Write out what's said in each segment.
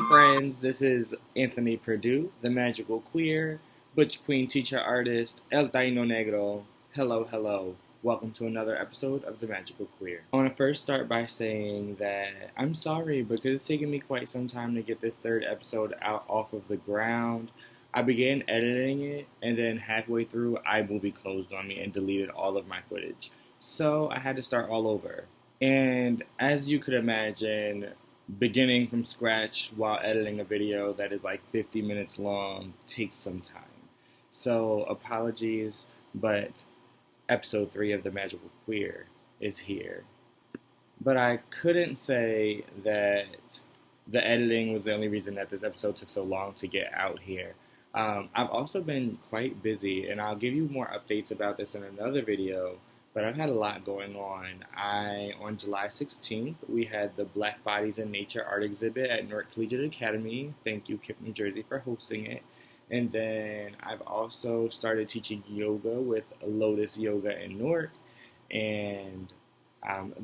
friends, this is Anthony Perdue, the magical queer, butch queen teacher artist, El Taino Negro. Hello, hello. Welcome to another episode of The Magical Queer. I want to first start by saying that I'm sorry because it's taken me quite some time to get this third episode out off of the ground. I began editing it, and then halfway through, iMovie closed on me and deleted all of my footage. So I had to start all over. And as you could imagine, beginning from scratch while editing a video that is like 50 minutes long takes some time. So apologies, but episode 3 of The Magical Queer is here. But I couldn't say that the editing was the only reason that this episode took so long to get out here. I've also been quite busy, and I'll give you more updates about this in another video, but I've had a lot going on. On July 16th, we had the Black Bodies in Nature art exhibit at Newark Collegiate Academy. Thank you, KIPP, New Jersey, for hosting it. And then I've also started teaching yoga with Lotus Yoga in Newark, and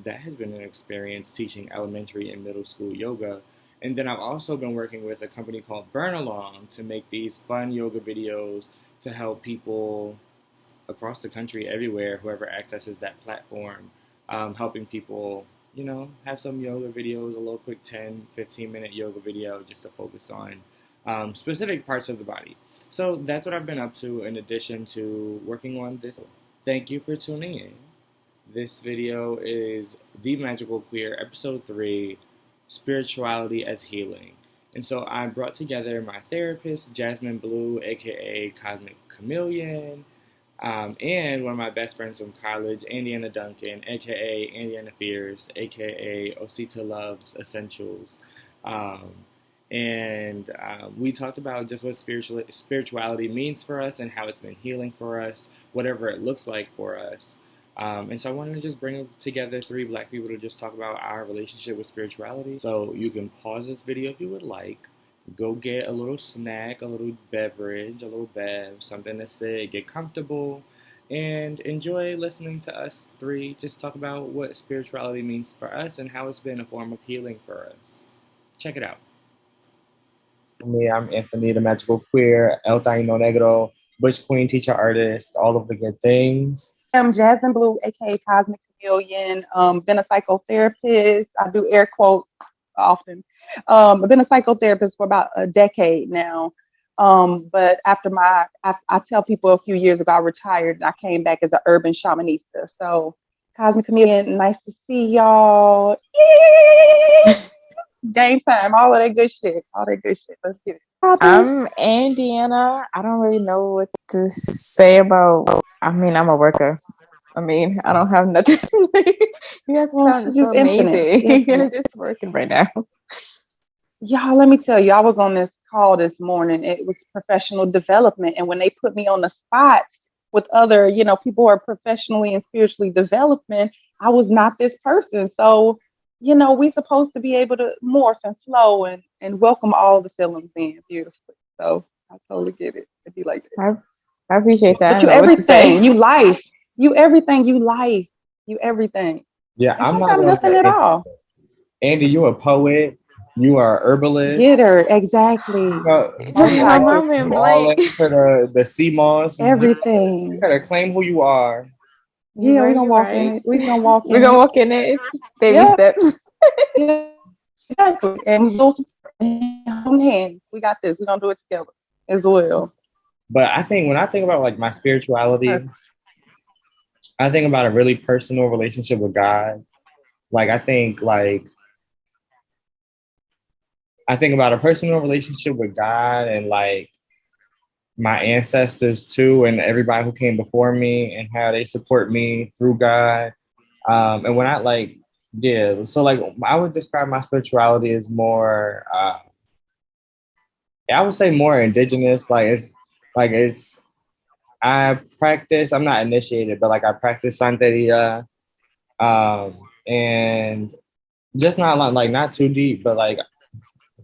that has been an experience teaching elementary and middle school yoga. And then I've also been working with a company called Burn Along to make these fun yoga videos to help people across the country, everywhere, whoever accesses that platform, helping people, have some yoga videos, a little quick 10, 15-minute yoga video just to focus on specific parts of the body. So that's what I've been up to in addition to working on this. Thank you for tuning in. This video is The Magical Queer, Episode 3, Spirituality as Healing. And so I brought together my therapist, Jasmine Blue, aka Kosmic Khamillion, and one of my best friends from college, Andianna Duncan, aka Andianna Fears, aka Osita Loves Essentials. We talked about just what spirituality means for us and how it's been healing for us, whatever it looks like for us. And so I wanted to just bring together 3 black people to just talk about our relationship with spirituality. So you can pause this video if you would like, go get a little snack, a little beverage, a little bev, something to say, get comfortable, and enjoy listening to us 3 just talk about what spirituality means for us and how it's been a form of healing for us. Check it out. I'm Anthony, the Magical Queer, El Taino Negro, butch queen teacher artist, all of the good things. I'm Jasmine Blue, aka Kosmic Khamillion. Been a psychotherapist. I do air quotes often. I've been a psychotherapist for about a decade now. But after I tell people a few years ago I retired, and I came back as an urban shamanista. So Kosmic Khamillion, nice to see y'all. Yay! Game time, all of that good shit. Let's get it. I'm Andianna. I don't really know what to say about. I'm a worker. I don't have nothing. You guys sound so amazing. You're just working right now. Y'all, let me tell you, I was on this call this morning. It was professional development. And when they put me on the spot with other, people who are professionally and spiritually developing, I was not this person. So, we supposed to be able to morph and flow and welcome all the feelings in beautifully. So I totally get it. It'd be like that. I appreciate that. But you everything, you life. You everything, you life. You everything. Yeah, and I'm not nothing at all. Andy, you're a poet. You are an herbalist. Get her, exactly. My mom and Blake. For the sea moss. Everything. You gotta claim who you are. Yeah, we're gonna walk in it. We're gonna walk in it. We're gonna walk in it. Baby steps. Yeah, exactly. And those hands. We got this. We're gonna do it together as well. But I think when I think about like my spirituality, I think about a really personal relationship with God. Like I think about a personal relationship with God and like my ancestors too, and everybody who came before me and how they support me through God. And when I I would describe my spirituality as more, I would say more indigenous. I practice, I'm not initiated, but like I practice Santeria, and just not too deep, but like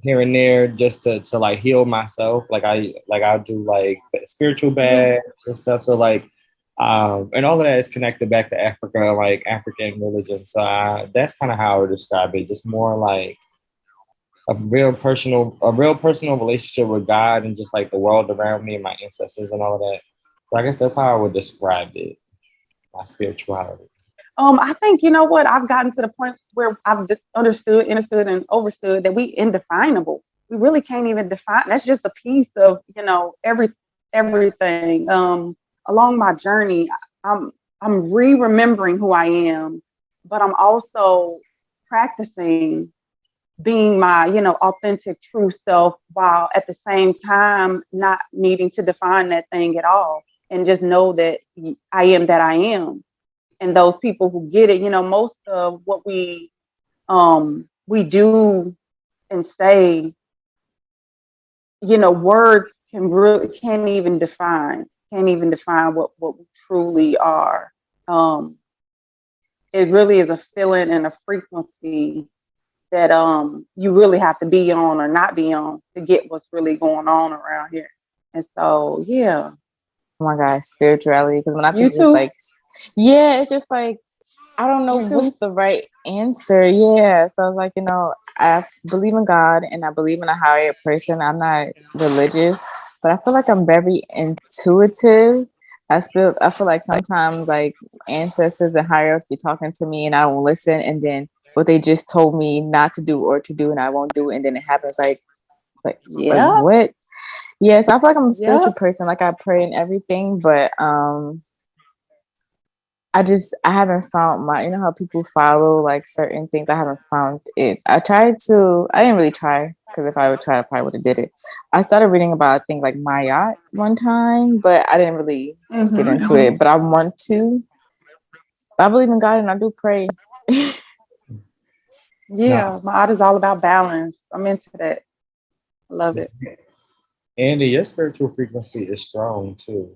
here and there just to like heal myself. I'll do like spiritual baths and stuff. So and all of that is connected back to Africa, like African religion. So that's kind of how I would describe it. Just more like a real personal relationship with God and just like the world around me and my ancestors and all of that. So I guess that's how I would describe it, my spirituality. I think, you know what, I've gotten to the point where I've just understood, and overstood that we indefinable. We really can't even define. That's just a piece of, everything. Along my journey, I'm I'm remembering who I am, but I'm also practicing being my, authentic true self, while at the same time not needing to define that thing at all, and just know that I am that I am. And those people who get it, most of what we do and say, words can't even define what we truly are. Um, it really is a feeling and a frequency that you really have to be on or not be on to get what's really going on around here. And so, yeah. Oh my God, spirituality. Because when I think of like, yeah, it's just like, I don't know what's the right answer. Yeah. So I was like, I believe in God and I believe in a higher person. I'm not religious, but I feel like I'm very intuitive. I feel like sometimes like ancestors and higher ups be talking to me and I don't listen, and then what they just told me not to do or to do and I won't do it, and then it happens like what? Yeah, so I feel like I'm a spiritual person. Like I pray and everything, but I haven't found how people follow like certain things. I haven't found it. I didn't really try, because if I would try, I probably would have did it. I started reading about things like Mayat one time, but I didn't really get into it. But I want to. I believe in God and I do pray. Yeah, my art is all about balance. I'm into that. I love it. Andy, your spiritual frequency is strong too.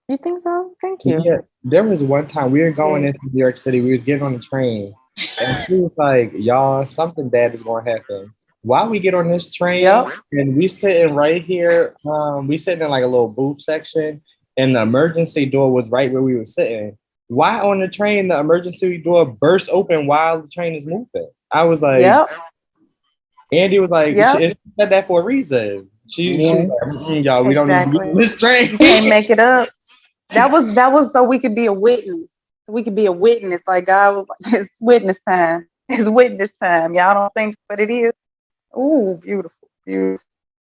You think so? Thank you. Yeah, there was one time we were going into New York City. We was getting on the train, and she was like, "Y'all, something bad is going to happen." While we get on this train, and we sitting right here, we sitting in like a little booth section, and the emergency door was right where we were sitting. Why on the train the emergency door burst open while the train is moving? I was like, Andy was like, she said that for a reason. She was like, y'all, we don't need to be on this train. You can't make it up. That was so we could be a witness. We could be a witness. Like God was like, it's witness time. It's witness time. Y'all don't think, but it is. Ooh, beautiful, beautiful.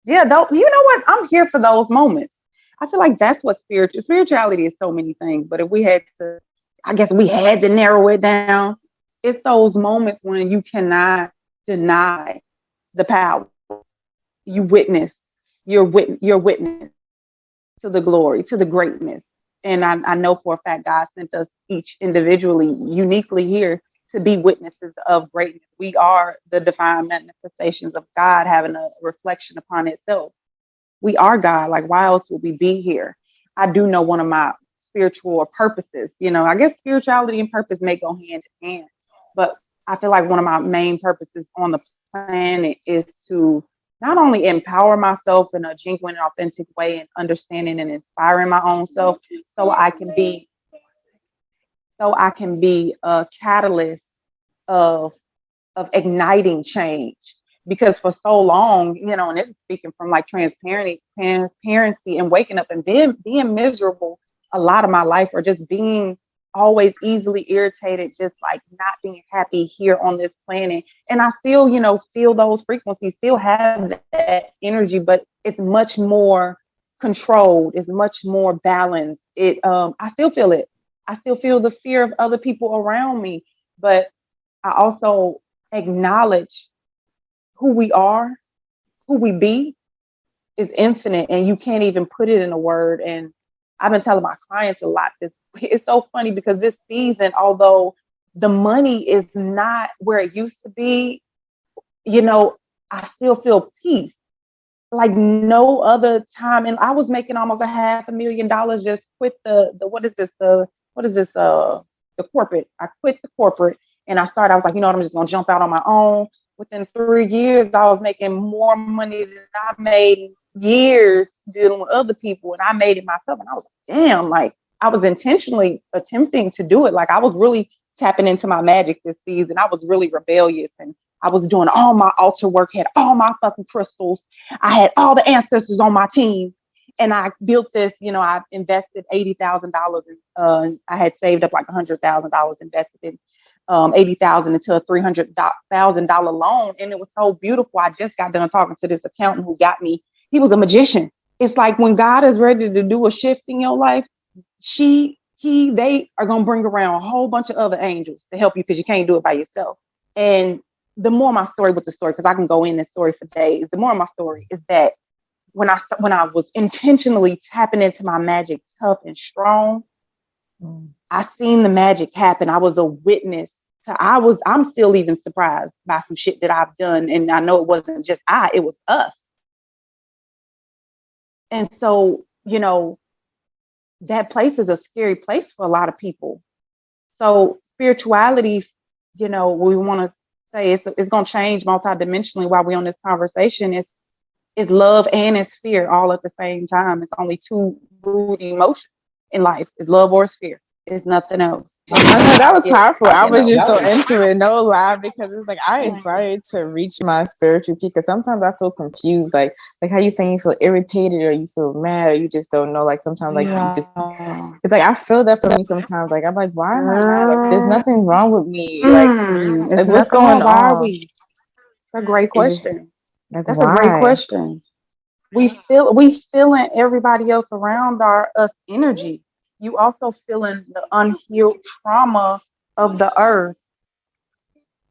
Yeah, though, you know what? I'm here for those moments. I feel like that's what spirituality is. So many things, but if we had to, I guess we had to narrow it down. It's those moments when you cannot deny the power. You witness. You're witness to the glory, to the greatness. And I know for a fact God sent us each individually, uniquely here to be witnesses of greatness. We are the divine manifestations of God having a reflection upon itself. We are God. Like, why else would we be here? I do know one of my spiritual purposes, I guess spirituality and purpose may go hand in hand, but I feel like one of my main purposes on the planet is to not only empower myself in a genuine and authentic way and understanding and inspiring my own self, so I can be a catalyst of igniting change. Because for so long, and this is speaking from like transparency and waking up and being miserable a lot of my life, or just being always easily irritated, just like not being happy here on this planet. And I still, feel those frequencies, still have that energy, but it's much more controlled, it's much more balanced. I still feel it. I still feel the fear of other people around me, but I also acknowledge who we are, who we be is infinite, and you can't even put it in a word. And I've been telling my clients a lot this. It's so funny because this season, although the money is not where it used to be, I still feel peace like no other time. And I was making almost $500,000 just quit the corporate. I quit the corporate and I was like, I'm just gonna jump out on my own. Within 3 years, I was making more money than I made in years dealing with other people, and I made it myself. And I was like, damn, like I was intentionally attempting to do it. Like I was really tapping into my magic this season. I was really rebellious and I was doing all my altar work, had all my fucking crystals. I had all the ancestors on my team. And I built this, I invested $80,000. I had saved up like $100,000, invested in $80,000 into a $300,000 loan. And it was so beautiful. I just got done talking to this accountant who got me. He was a magician. It's like when God is ready to do a shift in your life, they are going to bring around a whole bunch of other angels to help you because you can't do it by yourself. And the more my story with the story, because I can go in this story for days, the more my story is that when I was intentionally tapping into my magic tough and strong, I seen the magic happen. I was a witness to, I'm still even surprised by some shit that I've done. And I know it wasn't just it was us. And so, that place is a scary place for a lot of people. So spirituality, we want to say it's going to change multidimensionally while we're on this conversation. It's love and it's fear all at the same time. It's only two root emotions in life. It's love or it's fear. It's nothing else. I know that was powerful. I was just so into it, no lie, because it's like I aspire to reach my spiritual peak. Because sometimes I feel confused, like how you saying you feel irritated or you feel mad or you just don't know. Like sometimes, like you just, it's like I feel that for me sometimes. Like I'm like, why am I mad? Like there's nothing wrong with me. Like what's going on? Why are we? That's a great question. That's a great question. We feeling everybody else around us energy. You also feeling the unhealed trauma of the earth.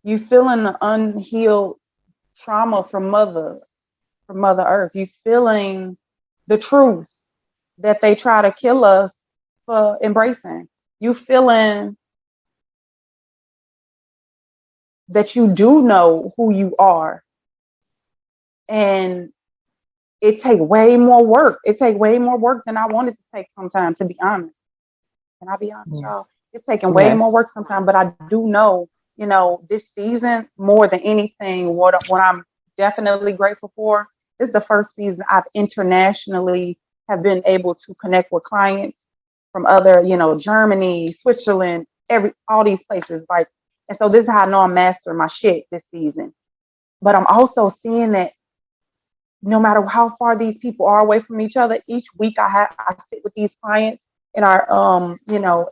You feeling the unhealed trauma from Mother Earth. You feeling the truth that they try to kill us for embracing. You feeling that you do know who you are. And it take way more work. It take way more work than I wanted to take sometimes, to be honest. Can I be honest, y'all? It's taking way more work sometimes, but I do know, this season, more than anything, what I'm definitely grateful for, this is the first season I've internationally have been able to connect with clients from other, Germany, Switzerland, all these places. And so this is how I know I'm mastering my shit this season. But I'm also seeing that no matter how far these people are away from each other, each week I sit with these clients in our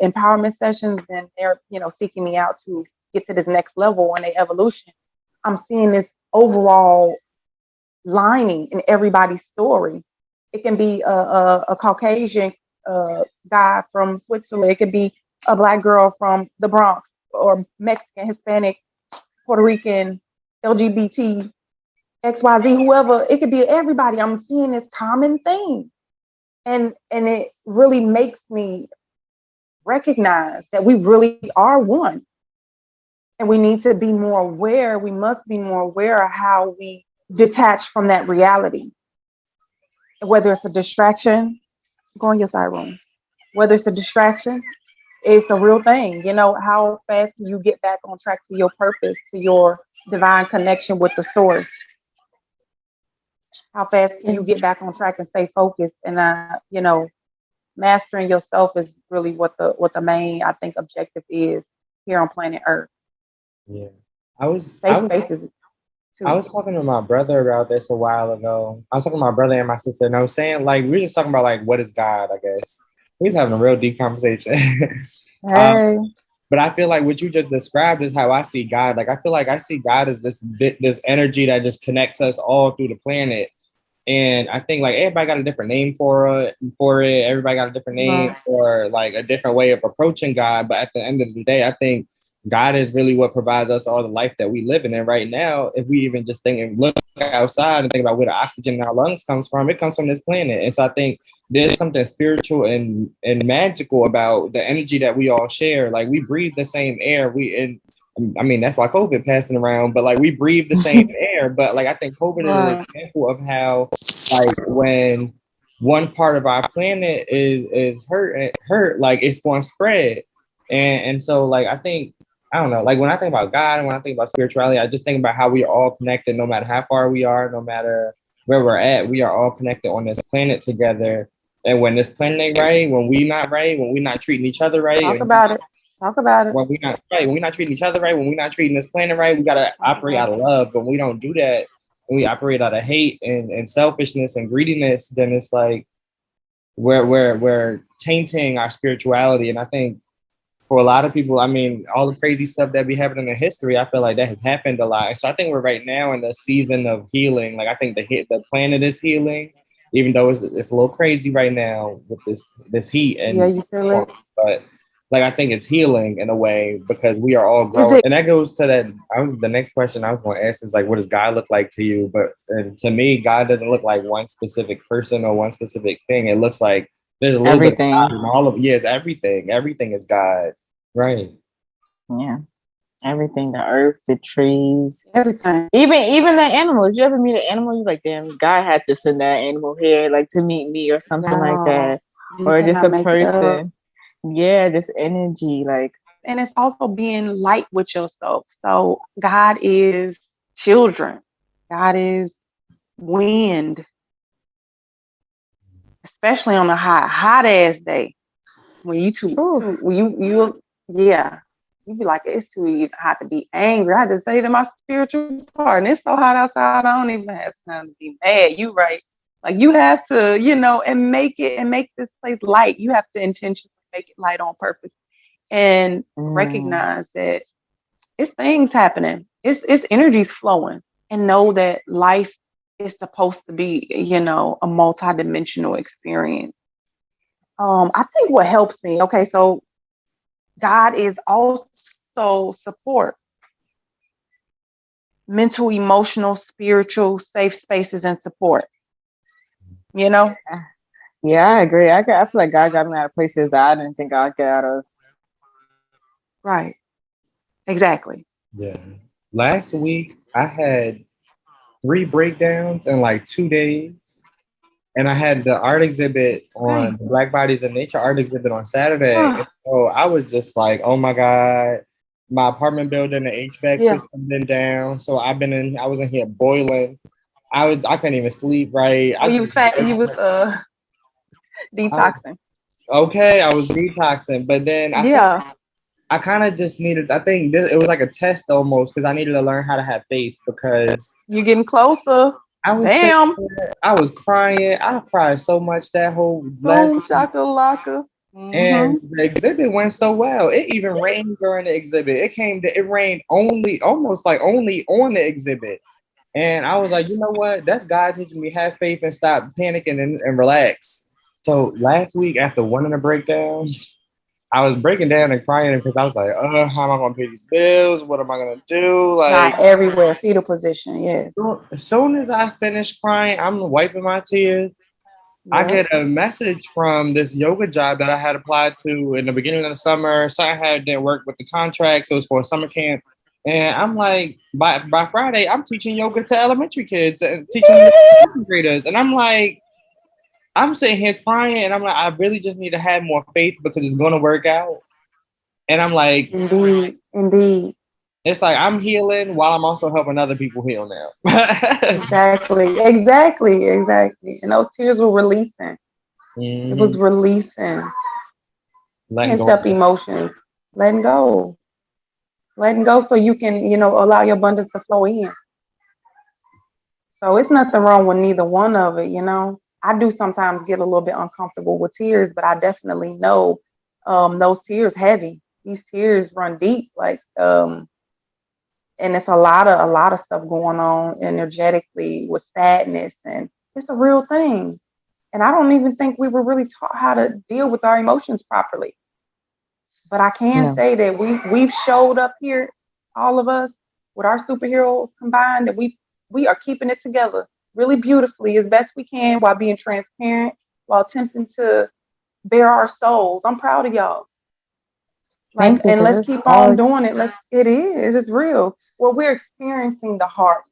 empowerment sessions, and they're seeking me out to get to this next level in their evolution. I'm seeing this overall lining in everybody's story. It can be a Caucasian guy from Switzerland. It could be a Black girl from the Bronx, or Mexican, Hispanic, Puerto Rican, LGBT, XYZ, whoever. It could be everybody. I'm seeing this common thing. And it really makes me recognize that we really are one. And we need to be more aware. We must be more aware of how we detach from that reality. Whether it's a distraction, go in your side room. Whether it's a distraction, it's a real thing. How fast can you get back on track to your purpose, to your divine connection with the source? How fast can you get back on track and stay focused? And mastering yourself is really what the main, I think, objective is here on planet Earth. Yeah, I was talking to my brother about this a while ago. I was talking to my brother and my sister, and I was saying, like, we were just talking about, like, what is God, I guess. We was having a real deep conversation. Hey. But I feel like what you just described is how I see God. Like, I feel like I see God as this energy that just connects us all through the planet. And I think, like, everybody got a different name for it. Everybody got a different name or, like, a different way of approaching God. But at the end of the day, I think God is really what provides us all the life that we live in. And right now, if we even just think and look outside and think about where the oxygen in our lungs comes from, it comes from this planet. And so I think there's something spiritual and magical about the energy that we all share. Like, we breathe the same air. That's why COVID passing around, but, like, we breathe the same air. But, like, I think COVID is an example of how, like, when one part of our planet is hurt, like, it's going to spread. And so, like, I think, I don't know, like, when I think about God and when I think about spirituality, I just think about how we are all connected, no matter how far we are, no matter where we're at, we are all connected on this planet together. And when this planet ain't right, when we not right, when we're not treating each other right, talk about it. Talk about it. When we're not right, when we're not treating each other right, when we're not treating this planet right, we gotta operate out of love. But when we don't do that, and we operate out of hate and selfishness and greediness, then it's like we're tainting our spirituality. And I think for a lot of people, I mean, all the crazy stuff that be happening in history, I feel like that has happened a lot. So I think we're right now in the season of healing. Like I think the planet is healing, even though it's a little crazy right now with this heat and yeah, you feel it. but like I think it's healing in a way because we are all growing. And that goes to that. The next question I was going to ask is like, what does God look like to you? But to me, God doesn't look like one specific person or one specific thing. It looks like there's a little bit of God in all of it's everything. Everything is God. Right. Yeah. Everything, the earth, the trees, everything. Even the animals. You ever meet an animal, you're like, damn, God had to send that animal here, like to meet me or something like that. Or just a person. Yeah, this energy, like. And it's also being light with yourself. So God is children. God is wind. Especially on a hot ass day. When you you be like, it's too even hot to be angry. I just say to my spiritual partner, it's so hot outside, I don't even have time to be mad. You right. Like you have to, and make this place light. You have to intentionally make it light on purpose and recognize that it's things happening. It's energies flowing and know that life is supposed to be, a multidimensional experience. I think what helps me, okay, so God is also support, mental, emotional, spiritual, safe spaces and support. Yeah, I agree. I feel like God got me out of places that I didn't think I'd get out of. Right. Exactly. Yeah. Last week, I had 3 breakdowns in like 2 days. And I had the art exhibit on the Black Bodies in Nature art exhibit on Saturday. And so I was just like, oh my God, my apartment building, the HVAC system been down. So I was in here boiling. I couldn't even sleep right. You was detoxing. I was detoxing. But then I kind of just needed, I think it was like a test almost because I needed to learn how to have faith because you're getting closer. I was crying. I cried so much that whole last week. Shakalaka. And the exhibit went so well. It even rained during the exhibit. It rained almost only on the exhibit. And I was like, you know what? That's God teaching me have faith and stop panicking and relax. So last week after one of the breakdowns, I was breaking down and crying because I was like, how am I going to pay these bills? What am I going to do? Like not everywhere, fetal position, yes. So, as soon as I finish crying, I'm wiping my tears. Yeah. I get a message from this yoga job that I had applied to in the beginning of the summer. So I didn't work with the contract, so it was for a summer camp. And I'm like, by Friday, I'm teaching yoga to elementary kids and teaching second graders. And I'm like, I'm sitting here crying, and I'm like, I really just need to have more faith because it's going to work out. And I'm like, indeed. It's like I'm healing while I'm also helping other people heal now. Exactly. And those tears were releasing. Mm-hmm. It was releasing. Pent up emotions. Letting go so you can, allow your abundance to flow in. So it's nothing wrong with neither one of it, I do sometimes get a little bit uncomfortable with tears, but I definitely know those tears heavy. These tears run deep, and it's a lot of stuff going on energetically with sadness, and it's a real thing. And I don't even think we were really taught how to deal with our emotions properly. But I can say that we've showed up here, all of us, with our superheroes combined, that we are keeping it together really beautifully as best we can while being transparent, while attempting to bare our souls. I'm proud of y'all. And let's keep on doing it. It's real. Well, we're experiencing the heart,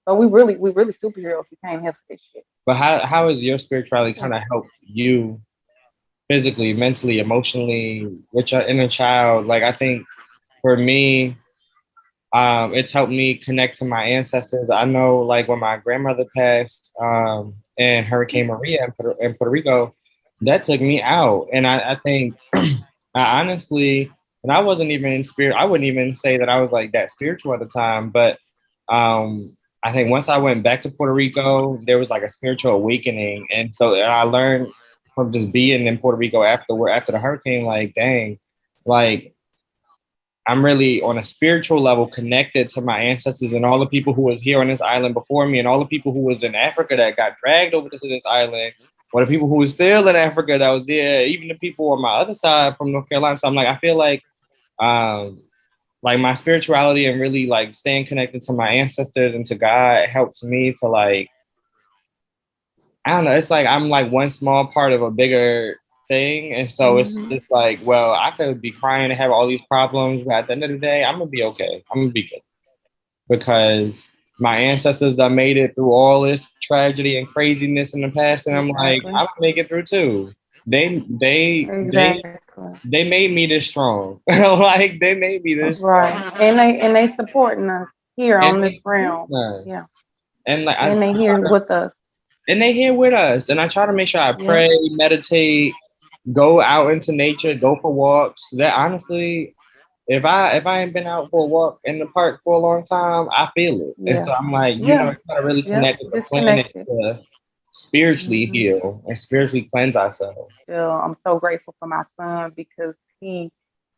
but we really superheroes. We came here for this shit. But how has your spirituality kind of helped you physically, mentally, emotionally with your inner child? Like I think for me, it's helped me connect to my ancestors. I know, like when my grandmother passed, and Hurricane Maria in Puerto Rico, that took me out, and I think I honestly and I wasn't even in spirit. I wouldn't even say that I was like that spiritual at the time, but I think once I went back to Puerto Rico, there was like a spiritual awakening, and so I learned from just being in Puerto Rico after the hurricane, like dang, like I'm really on a spiritual level connected to my ancestors and all the people who was here on this island before me, and all the people who was in Africa that got dragged over to this island, or the people who was still in Africa that was there, even the people on my other side from North Carolina. So I'm like, I feel like my spirituality and really like staying connected to my ancestors and to God helps me to like, I don't know, it's like I'm like one small part of a bigger thing. And so it's just like, well, I could be crying and have all these problems, but at the end of the day, I'm gonna be okay. I'm gonna be good. Because my ancestors that made it through all this tragedy and craziness in the past, and I'm like, I'm gonna make it through too. They made me this strong. Like they made me this right. Strong. And they supporting us here on this realm. Yeah. And like and they here with us. And they here with us. And I try to make sure I pray, meditate, go out into nature, go for walks. That honestly, if I ain't been out for a walk in the park for a long time, I feel it. Yeah. And so I'm like, you know, I gotta really connect with the planet to spiritually heal and spiritually cleanse ourselves. I'm so grateful for my son because he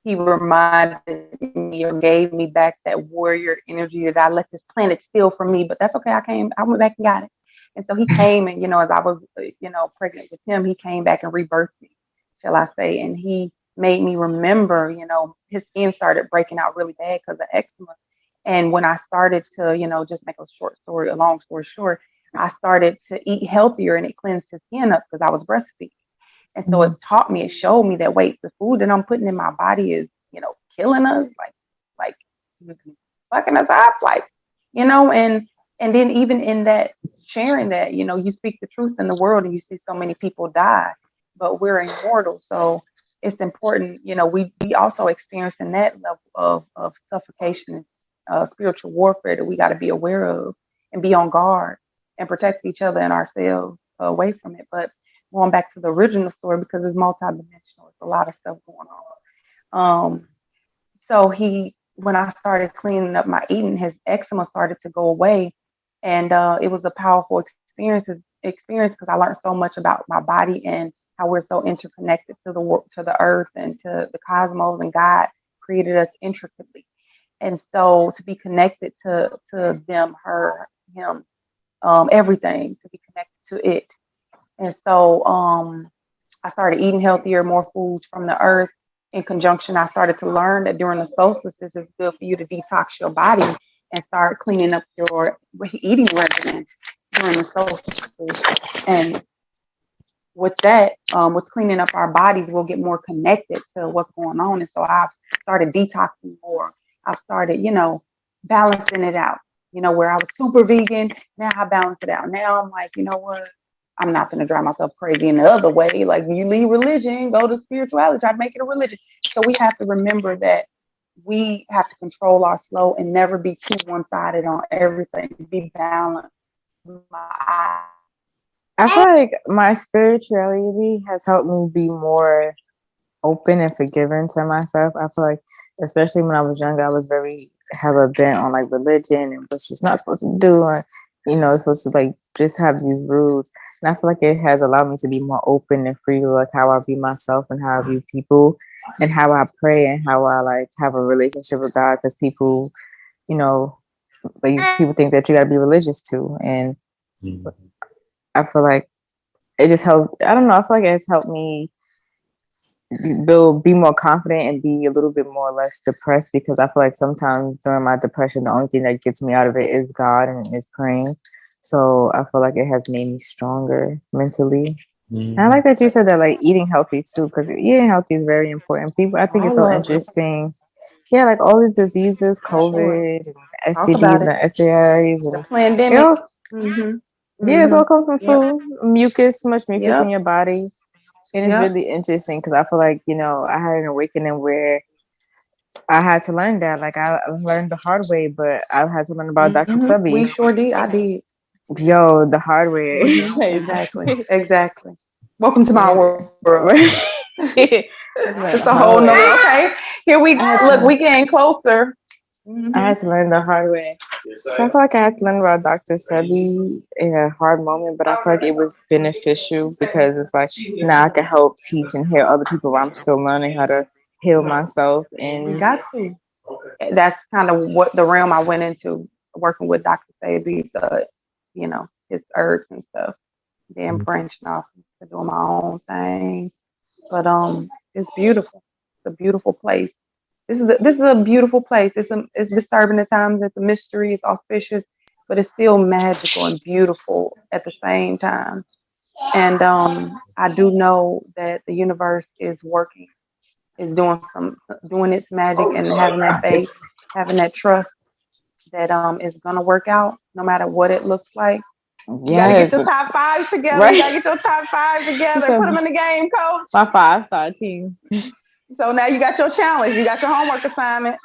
reminded me or gave me back that warrior energy that I let this planet steal from me. But that's okay. I went back and got it. And so he came and, as I was, pregnant with him, he came back and rebirthed me, shall I say. And he made me remember, his skin started breaking out really bad because of eczema. And when I started to, just make a long story short, I started to eat healthier and it cleansed his skin up because I was breastfeeding. And so it showed me that, wait, the food that I'm putting in my body is, killing us, like fucking us up, and then even in that, sharing that, you speak the truth in the world and you see so many people die, but we're immortal. So it's important, we also experiencing that level of suffocation, spiritual warfare that we got to be aware of and be on guard and protect each other and ourselves away from it. But going back to the original story, because it's multidimensional, it's a lot of stuff going on. So when I started cleaning up my eating, his eczema started to go away. And it was a powerful experience because I learned so much about my body and how we're so interconnected to the earth and to the cosmos, and God created us intricately. And so to be connected to them, her, him, everything, to be connected to it. And so I started eating healthier, more foods from the earth. In conjunction, I started to learn that during the solstices, it's good for you to detox your body and start cleaning up your eating regimen during the solstices. And with that, with cleaning up our bodies, we'll get more connected to what's going on. And so I've started detoxing more. I've started, balancing it out. Where I was super vegan, now I balance it out. Now I'm like, you know what? I'm not going to drive myself crazy in the other way. Like, you leave religion, go to spirituality, try to make it a religion. So we have to remember that we have to control our flow and never be too one-sided on everything. Be balanced. I feel like my spirituality has helped me be more open and forgiving to myself. I feel like, especially when I was younger, I was very hella bent on like religion and what you're not supposed to do, and supposed to like just have these rules. And I feel like it has allowed me to be more open and free to like how I view myself and how I view people and how I pray and how I like have a relationship with God. Because people, like people think that you got to be religious too, and I feel like it just helped. I don't know. I feel like it's helped me be more confident and be a little bit more or less depressed, because I feel like sometimes during my depression, the only thing that gets me out of it is God and is praying. So I feel like it has made me stronger mentally. And I like that you said that, like eating healthy too, because eating healthy is very important. I think it's so interesting. Yeah, like all the diseases, COVID, and STDs and STIs, and the pandemic. Yeah, it's all comes from food, much mucus in your body. And it's really interesting because I feel like, I had an awakening where I had to learn that. Like, I learned the hard way, but I had to learn about Dr. Sebi. We sure did. I did. Yo, the hard way. Exactly. Welcome to my world. It's a whole nother. Okay. Here we look. We getting closer. I had to learn the hard way. So I feel like I had to learn about Dr. Sebi in a hard moment, but I feel like it was beneficial because it's like now I can help teach and heal other people while I'm still learning how to heal myself. And you got to. That's kind of what the realm I went into, working with Dr. Sebi, his herbs and stuff. Then branching off to doing my own thing. But it's beautiful. It's a beautiful place. This is a beautiful place. It's disturbing at times. It's a mystery. It's auspicious, but it's still magical and beautiful at the same time. And I do know that the universe is working, is doing its magic, and having that faith, having that trust that is gonna work out no matter what it looks like. You gotta get your top 5 together. Right. You gotta get your top 5 together. So, put them in the game, coach. My 5-star team. So now you got your challenge. You got your homework assignment.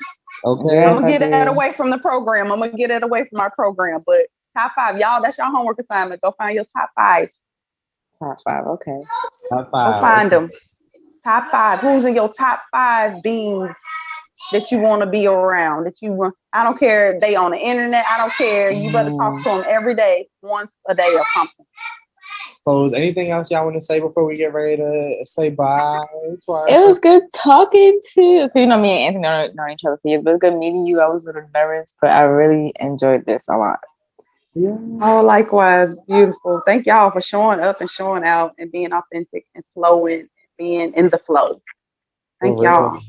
Okay. Yes, I'm gonna get that away from the program. I'm gonna get it away from our program. But top 5, y'all, that's your homework assignment. Go find your top 5. Top 5, okay. Top 5. Go find them. Top 5. Who's in your top 5 beings that you want to be around? I don't care if they on the internet. I don't care. You better talk to them every day, once a day or something. So is anything else y'all want to say before we get ready to say bye? It was good talking to you. Me and Anthony don't know each other for years, but it was good meeting you. I was a little nervous, but I really enjoyed this a lot. Yeah. Oh, likewise. Beautiful. Thank y'all for showing up and showing out and being authentic and flowing, being in the flow. Thank y'all.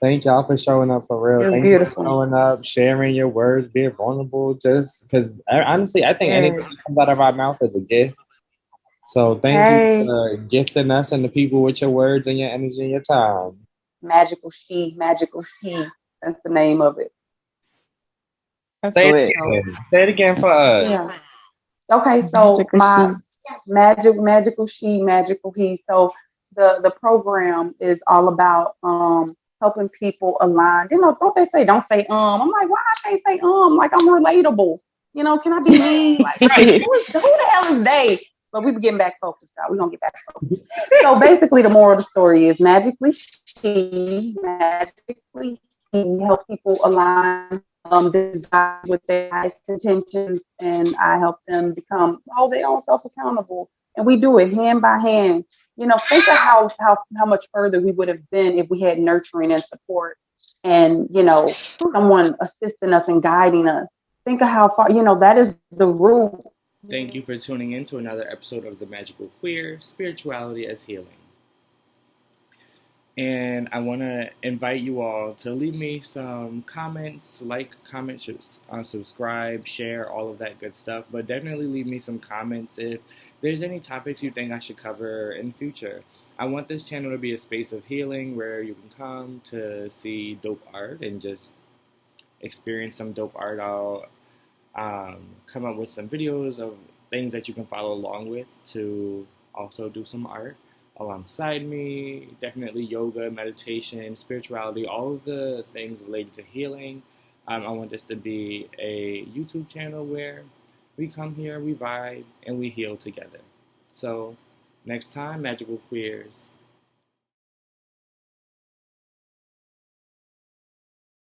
Thank y'all for showing up for real. Thank you for showing up, sharing your words, being vulnerable. Just because, honestly, I think anything that comes out of our mouth is a gift. So thank you for gifting us and the people with your words and your energy and your time. Magical She. That's the name of it. Say it again for us. Yeah. Okay, so my magical She, magical He. So the program is all about helping people align. Don't they say don't say I'm like, why I can't say like I'm relatable. Can I be me? Like, right, who the hell is they? But we be getting back focused, y'all. We're gonna get back focused. So basically the moral of the story is magically he helps people align desire with their highest intentions, and I help them hold their own self accountable. And we do it hand by hand. Think of how much further we would have been if we had nurturing and support and, someone assisting us and guiding us. Think of how far, that is the rule. Thank you for tuning in to another episode of The Magical Queer, Spirituality as Healing. And I want to invite you all to leave me some comments, comment, subscribe, share, all of that good stuff. But definitely leave me some comments if there's any topics you think I should cover in future. I want this channel to be a space of healing where you can come to see dope art and just experience some dope art. I'll come up with some videos of things that you can follow along with to also do some art alongside me. Definitely yoga, meditation, spirituality, all of the things related to healing. I want this to be a YouTube channel where we come here, we vibe, and we heal together. So next time, Magical Queers,